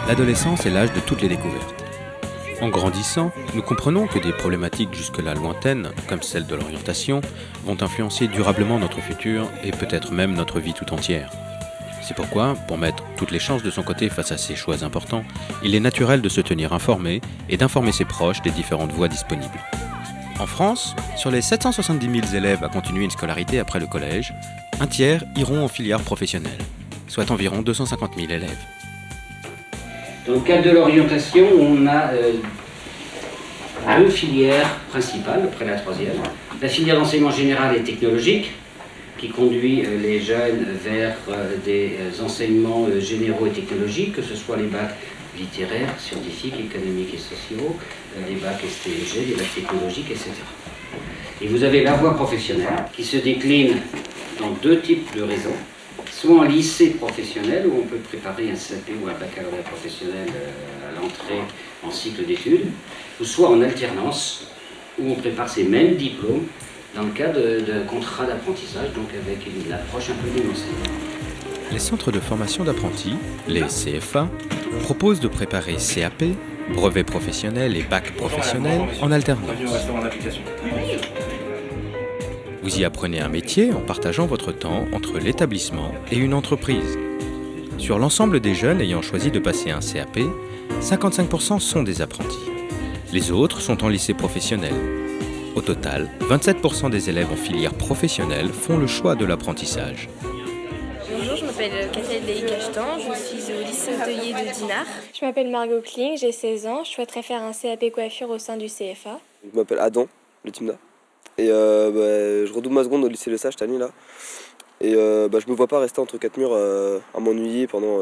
L'adolescence est l'âge de toutes les découvertes. En grandissant, nous comprenons que des problématiques jusque-là lointaines, comme celle de l'orientation, vont influencer durablement notre futur et peut-être même notre vie tout entière. C'est pourquoi, pour mettre toutes les chances de son côté face à ces choix importants, il est naturel de se tenir informé et d'informer ses proches des différentes voies disponibles. En France, sur les 770 000 élèves à continuer une scolarité après le collège, un tiers iront en filière professionnelle, soit environ 250 000 élèves. Dans le cadre de l'orientation, on a deux filières principales, après la troisième. La filière d'enseignement général et technologique, qui conduit les jeunes vers des enseignements généraux et technologiques, que ce soit les bacs littéraires, scientifiques, économiques et sociaux, les bacs STMG, les bacs technologiques, etc. Et vous avez la voie professionnelle, qui se décline dans deux types de réseaux. Soit en lycée professionnel, où on peut préparer un CAP ou un baccalauréat professionnel à l'entrée en cycle d'études, ou soit en alternance, où on prépare ces mêmes diplômes dans le cadre de contrats d'apprentissage, donc avec une approche un peu nuancée. Les centres de formation d'apprentis, les CFA, proposent de préparer CAP, brevet professionnel et bac professionnel en alternance. Vous y apprenez un métier en partageant votre temps entre l'établissement et une entreprise. Sur l'ensemble des jeunes ayant choisi de passer un CAP, 55% sont des apprentis. Les autres sont en lycée professionnel. Au total, 27% des élèves en filière professionnelle font le choix de l'apprentissage. Bonjour, je m'appelle Kathleen Leï-Cachtan, je suis au lycée hôtelier de Dinard. Je m'appelle Margot Kling, j'ai 16 ans, je souhaiterais faire un CAP coiffure au sein du CFA. Je m'appelle Adam, le Timna. Et je redouble ma seconde au lycée Le Sage cette année là. Et je me vois pas rester entre quatre murs à m'ennuyer pendant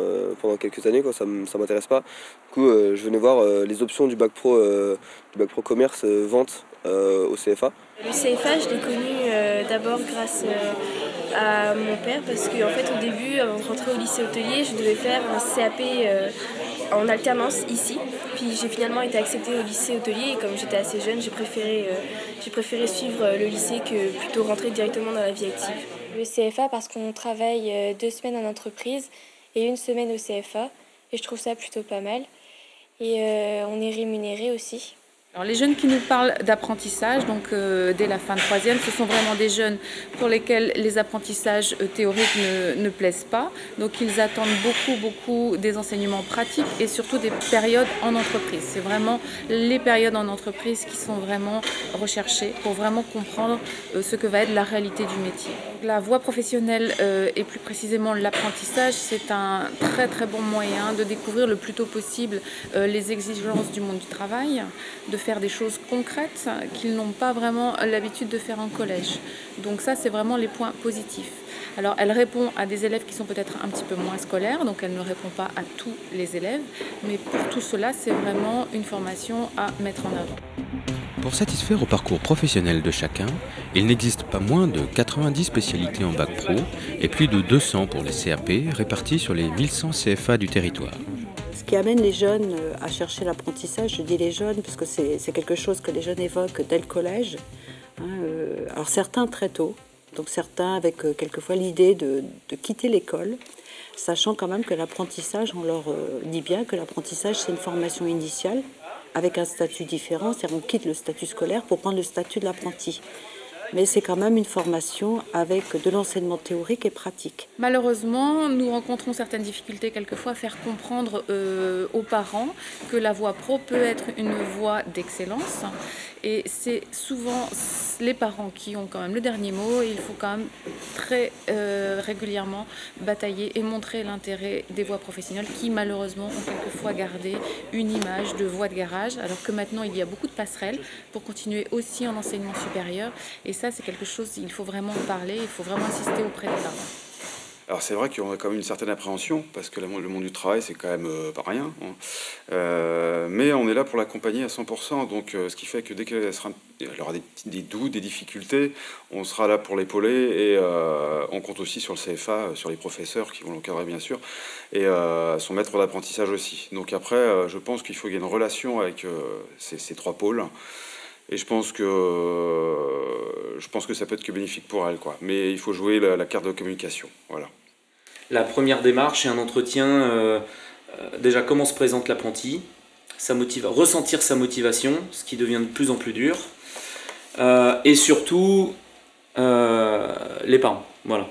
quelques années, quoi. Ça m'intéresse pas. Du coup je venais voir les options du bac pro commerce vente au CFA. Le CFA, je l'ai connu d'abord grâce à mon père parce qu'en fait au début, avant de rentrer au lycée hôtelier, je devais faire un CAP en alternance ici. Puis j'ai finalement été acceptée au lycée hôtelier et comme j'étais assez jeune, j'ai préféré suivre le lycée que plutôt rentrer directement dans la vie active. Le CFA parce qu'on travaille 2 semaines en entreprise et 1 semaine au CFA et je trouve ça plutôt pas mal. Et on est rémunéré aussi. Alors les jeunes qui nous parlent d'apprentissage, donc dès la fin de troisième, ce sont vraiment des jeunes pour lesquels les apprentissages théoriques ne plaisent pas. Donc ils attendent beaucoup des enseignements pratiques et surtout des périodes en entreprise. C'est vraiment les périodes en entreprise qui sont vraiment recherchées pour vraiment comprendre ce que va être la réalité du métier. La voie professionnelle et plus précisément l'apprentissage, c'est un très bon moyen de découvrir le plus tôt possible les exigences du monde du travail, de faire des choses concrètes qu'ils n'ont pas vraiment l'habitude de faire en collège. Donc ça, c'est vraiment les points positifs. Alors, elle répond à des élèves qui sont peut-être un petit peu moins scolaires, donc elle ne répond pas à tous les élèves, mais pour tout cela, c'est vraiment une formation à mettre en avant. Pour satisfaire au parcours professionnel de chacun, il n'existe pas moins de 90 spécialités en bac pro et plus de 200 pour les CAP répartis sur les 1100 CFA du territoire. Ce qui amène les jeunes à chercher l'apprentissage, je dis les jeunes parce que c'est quelque chose que les jeunes évoquent dès le collège. Alors certains très tôt, donc certains avec quelquefois l'idée de quitter l'école, sachant quand même que l'apprentissage, on leur dit bien que l'apprentissage c'est une formation initiale avec un statut différent, c'est-à-dire on quitte le statut scolaire pour prendre le statut de l'apprenti. Mais c'est quand même une formation avec de l'enseignement théorique et pratique. Malheureusement, nous rencontrons certaines difficultés quelquefois à faire comprendre aux parents que la voie pro peut être une voie d'excellence. Et c'est souvent les parents qui ont quand même le dernier mot et il faut quand même très régulièrement batailler et montrer l'intérêt des voies professionnelles qui malheureusement ont quelquefois gardé une image de voie de garage alors que maintenant il y a beaucoup de passerelles pour continuer aussi en enseignement supérieur et ça c'est quelque chose, il faut vraiment en parler, il faut vraiment insister auprès des parents. Alors c'est vrai qu'on a quand même une certaine appréhension, parce que le monde du travail, c'est quand même pas rien. Mais on est là pour l'accompagner à 100%, donc ce qui fait que dès qu'elle aura des doutes, des difficultés, on sera là pour l'épauler, et on compte aussi sur le CFA, sur les professeurs qui vont l'encadrer bien sûr, et son maître d'apprentissage aussi. Donc après, je pense qu'il faut qu'il y ait une relation avec ces trois pôles. Et je pense que ça peut être que bénéfique pour elle, quoi. Mais il faut jouer la carte de communication, voilà. La première démarche est un entretien déjà comment se présente l'apprenti, ressentir sa motivation, ce qui devient de plus en plus dur, et surtout les parents. Voilà.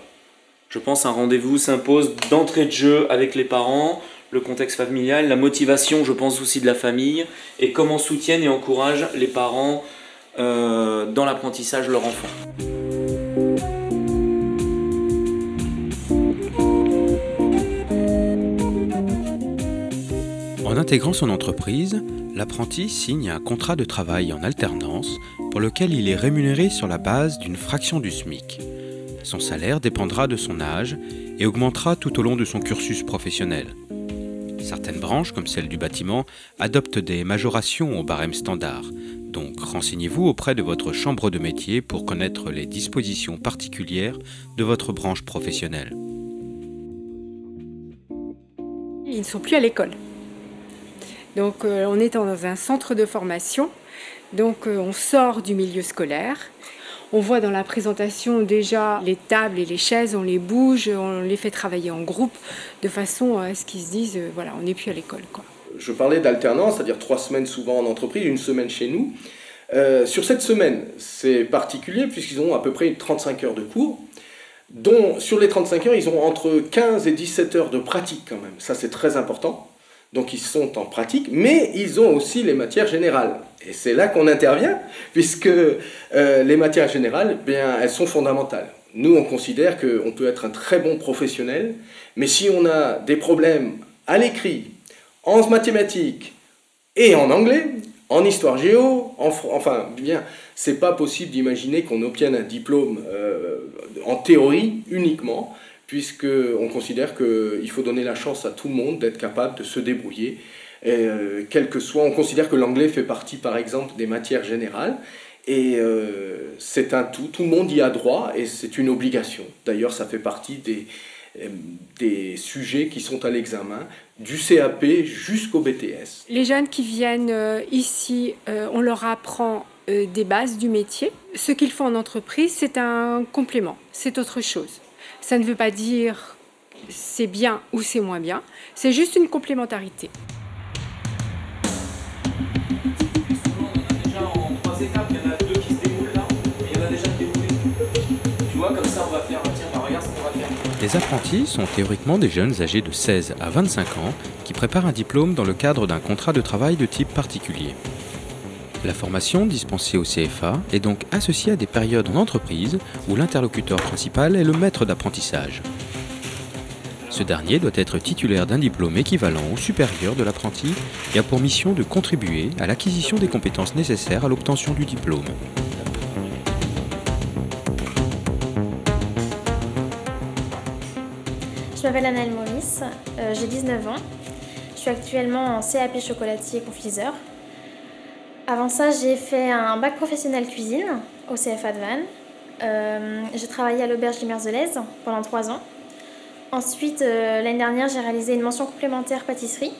Je pense qu'un rendez-vous s'impose d'entrée de jeu avec les parents, le contexte familial, la motivation, je pense aussi de la famille, et comment soutiennent et encouragent les parents dans l'apprentissage de leur enfant. En intégrant son entreprise, l'apprenti signe un contrat de travail en alternance pour lequel il est rémunéré sur la base d'une fraction du SMIC. Son salaire dépendra de son âge et augmentera tout au long de son cursus professionnel. Certaines branches, comme celle du bâtiment, adoptent des majorations au barème standard. Donc renseignez-vous auprès de votre chambre de métier pour connaître les dispositions particulières de votre branche professionnelle. Ils ne sont plus à l'école. Donc on est dans un centre de formation, donc on sort du milieu scolaire. On voit dans la présentation déjà les tables et les chaises, on les bouge, on les fait travailler en groupe de façon à ce qu'ils se disent, voilà, on n'est plus à l'école, quoi. Je parlais d'alternance, c'est-à-dire 3 semaines souvent en entreprise, 1 semaine chez nous. Sur cette semaine, c'est particulier puisqu'ils ont à peu près 35 heures de cours, dont sur les 35 heures, ils ont entre 15 et 17 heures de pratique quand même. Ça, c'est très important. Donc ils sont en pratique, mais ils ont aussi les matières générales. Et c'est là qu'on intervient, puisque les matières générales, bien, elles sont fondamentales. Nous, on considère qu'on peut être un très bon professionnel, mais si on a des problèmes à l'écrit, en mathématiques et en anglais, en histoire géo, enfin, bien, c'est pas possible d'imaginer qu'on obtienne un diplôme en théorie uniquement, puisqu'on considère qu'il faut donner la chance à tout le monde d'être capable de se débrouiller. Et, quel que soit, on considère que l'anglais fait partie, par exemple, des matières générales, et c'est un tout le monde y a droit, et c'est une obligation. D'ailleurs, ça fait partie des sujets qui sont à l'examen, du CAP jusqu'au BTS. Les jeunes qui viennent ici, on leur apprend des bases du métier. Ce qu'ils font en entreprise, c'est un complément, c'est autre chose. Ça ne veut pas dire c'est bien ou c'est moins bien, c'est juste une complémentarité. On a déjà en 3 étapes, il y en a 2 qui se déroulent là, mais il y en a déjà déroulé. Tu vois, comme ça on va faire, tiens, bah, regarde ce qu'on va faire. Les apprentis sont théoriquement des jeunes âgés de 16 à 25 ans qui préparent un diplôme dans le cadre d'un contrat de travail de type particulier. La formation dispensée au CFA est donc associée à des périodes en entreprise où l'interlocuteur principal est le maître d'apprentissage. Ce dernier doit être titulaire d'un diplôme équivalent ou supérieur de l'apprenti et a pour mission de contribuer à l'acquisition des compétences nécessaires à l'obtention du diplôme. Je m'appelle Anaëlle Maurice, j'ai 19 ans. Je suis actuellement en CAP chocolatier et confiseur. Avant ça, j'ai fait un bac professionnel cuisine au CFA de Vannes. J'ai travaillé à l'auberge du Merzelez pendant 3 ans. Ensuite, l'année dernière, j'ai réalisé une mention complémentaire pâtisserie.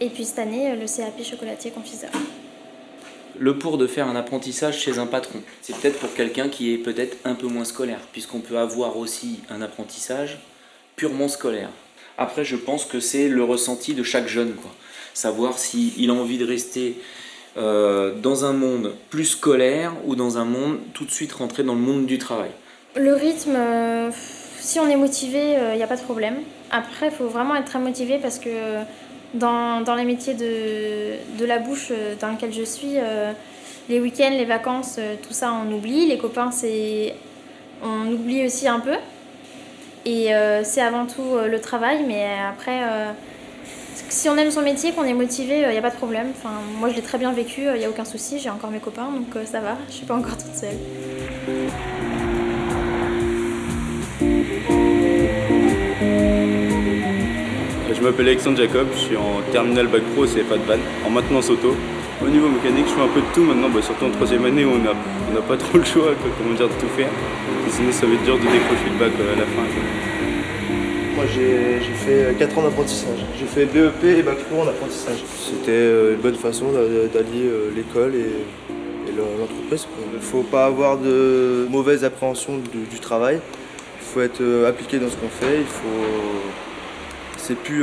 Et puis cette année, le CAP chocolatier confiseur. Le pour de faire un apprentissage chez un patron, c'est peut-être pour quelqu'un qui est peut-être un peu moins scolaire, puisqu'on peut avoir aussi un apprentissage purement scolaire. Après, je pense que c'est le ressenti de chaque jeune, quoi. Savoir s'il a envie de rester dans un monde plus scolaire ou dans un monde tout de suite rentrer dans le monde du travail. Le rythme, si on est motivé, il n'y a pas de problème. Après, il faut vraiment être très motivé parce que dans les métiers de la bouche dans lesquels je suis, les week-ends, les vacances, tout ça on oublie. Les copains, on oublie aussi un peu. Et c'est avant tout le travail, mais après... si on aime son métier, qu'on est motivé, il n'y a pas de problème. Enfin, moi, je l'ai très bien vécu, il n'y a aucun souci. J'ai encore mes copains, donc ça va. Je ne suis pas encore toute seule. Je m'appelle Alexandre Jacob, je suis en terminale bac pro au CFA de Vannes, en maintenance auto. Au niveau mécanique, je fais un peu de tout maintenant, surtout en 3e année où on n'a pas trop le choix, de tout faire. Et sinon, ça va être dur de décrocher le bac à la fin. Moi j'ai fait 4 ans d'apprentissage. J'ai fait BEP et bac pro en apprentissage. C'était une bonne façon d'allier l'école et l'entreprise. Il ne faut pas avoir de mauvaise appréhension du travail. Il faut être appliqué dans ce qu'on fait. C'est plus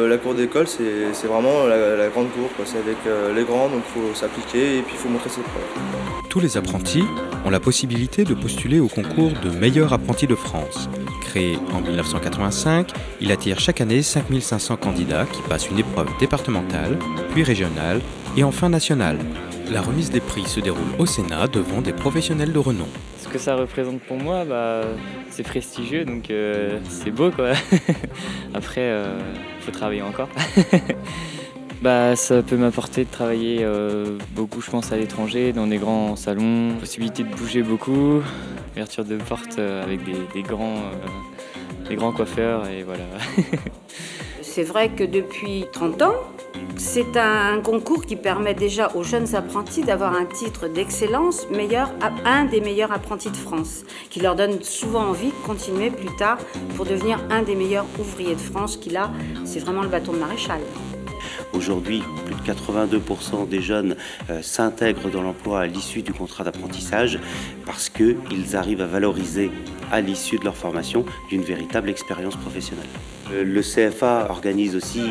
la cour d'école, c'est vraiment la grande cour. C'est avec les grands, donc il faut s'appliquer et puis il faut montrer ses preuves. Tous les apprentis ont la possibilité de postuler au concours de meilleur apprenti de France. Créé en 1985, il attire chaque année 5500 candidats qui passent une épreuve départementale, puis régionale et enfin nationale. La remise des prix se déroule au Sénat devant des professionnels de renom. Ce que ça représente pour moi, c'est prestigieux, donc c'est beau quoi. Après, faut travailler encore. Ça peut m'apporter de travailler beaucoup, je pense, à l'étranger, dans des grands salons, possibilité de bouger beaucoup, ouverture de portes avec des grands coiffeurs et voilà. C'est vrai que depuis 30 ans, c'est un concours qui permet déjà aux jeunes apprentis d'avoir un titre d'excellence, un des meilleurs apprentis de France, qui leur donne souvent envie de continuer plus tard pour devenir un des meilleurs ouvriers de France, qui là, c'est vraiment le bâton de maréchal. Aujourd'hui, plus de 82% des jeunes s'intègrent dans l'emploi à l'issue du contrat d'apprentissage parce qu'ils arrivent à valoriser à l'issue de leur formation d'une véritable expérience professionnelle. Le CFA organise aussi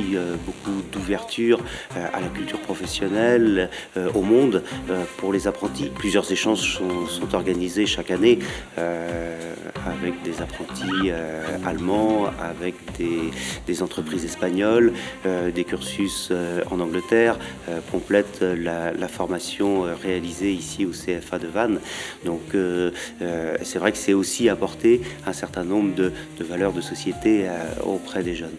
beaucoup d'ouverture à la culture professionnelle, au monde, pour les apprentis. Plusieurs échanges sont organisés chaque année avec des apprentis allemands, avec des entreprises espagnoles, des cursus en Angleterre, complètent la formation réalisée ici au CFA de Vannes. Donc c'est vrai que c'est aussi apporter un certain nombre de valeurs de société auprès des jeunes.